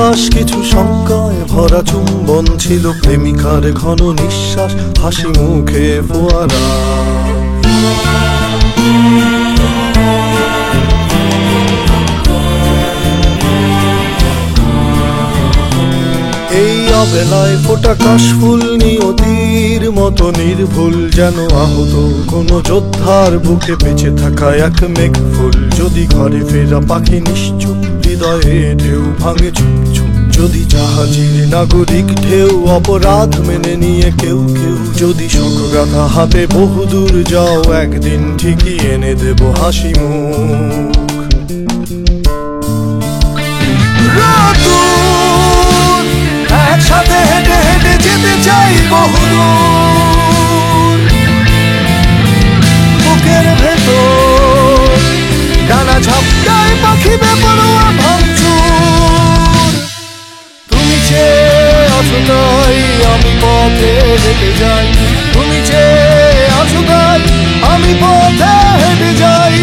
আকাশ কিছু শঙ্কায় ভরা, চুম্বন ছিল প্রেমিকার ঘন নিঃশ্বাস, হাসি মুখে ফোয়ারা। এই অবেলায় ফোটা কাশফুল নিয়তির মতো নির্ভুল, যেন আহত কোনো যোদ্ধার বুকে বেঁচে থাকা এক মেঘ ফুল। যদি ঘরে ফেরা পাখি নিশ্চুপ, হৃদয়ে ঢেউ ভাঙে চুপ চুপ। যদি জাহাজের নাগরিক ঢেউ অপরাধ মেনে নিয়ে কেউ কেউ, যদি শোকগাথা হাতে বহুদূর যাও, একদিন ঠিকই এনে দেব হাসি মুখ। একসাথে হেঁটে হেঁটে যেতে চাই বহুদূর, বুকের ভেতর ডানা ঝাপটায় পাখি বেপরোয়া ভাঙচুর। তুমি চেয়ে আছো তাই আমি পথে হেঁটে যাই, তুমি চেয়ে আছো তাই আমি পথে হেঁটে যাই।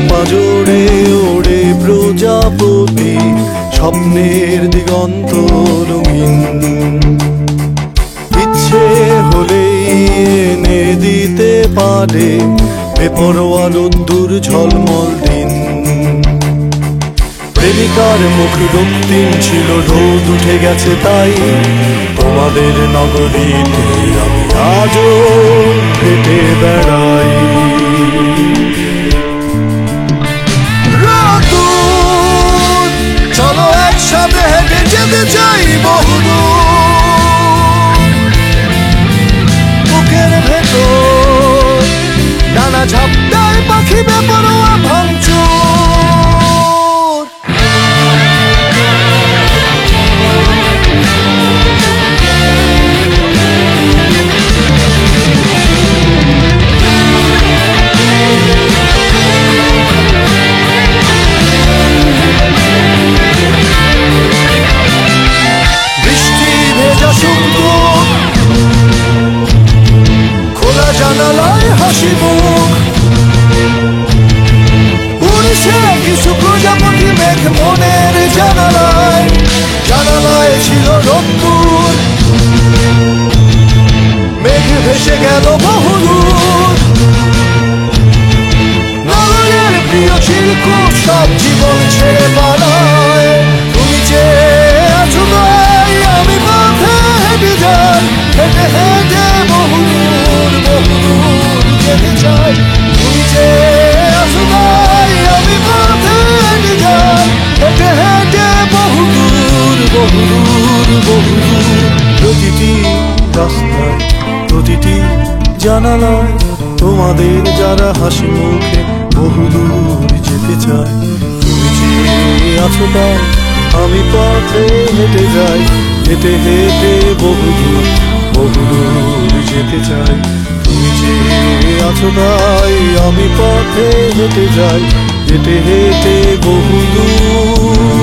পাঁজরে ওড়ে প্রজাপতি, স্বপ্নের দিগন্ত রঙিন। ইচ্ছে হলেই এনে দিতে পারে বেপরোয়া রোদ্দুর ঝলমল দিন। প্রেমিকার মুখ রক্তিম ছিল, রোদ উঠে গেছে তাই তোমাদের নগরীতে আমি আজও হেঁটে বেড়াই। চলো একসাথে হেঁটে যেতে চাই বহুদূর, বুকের ভেতর ডানা ঝাপটায় পাখি বেপরোয়া ভাঙচুর। খোলা জানালায় হাসি মুখ, উড়ছে কিছু প্রজাপতি মেঘ মনের জানালায়। জানালায় ছিল রোদ্দুর, মেঘ ভেসে গেল বহুদূর। নগরের প্রিয় চিরকুট সব জীবন ছেড়ে পালায়। তুমি চেয়ে আছো তাই আমি পথে হেঁটে যাই, হেঁটে হেঁটে বহুদূর বহুদূর যেতে চাই। তুমি চেয়ে আছো তাই আমি পথে হেঁটে যাই, হেঁটে হেঁটে বহুদূর বহুদূর বহুদূর। প্রতিটি রাস্তায় প্রতিটি জানালায় তোমাদের যারা হাসি মুখে বহুদূর যেতে চায়। তুমি চেয়ে আছো তাই আমি পথে হেঁটে যাই, হেঁটে হেঁটে বহুদূর বহুদূর যেতে চাই। তুমি চেয়ে আছো তাই আমি পথে হেঁটে যাই, হেঁটে হেঁটে বহুদূর।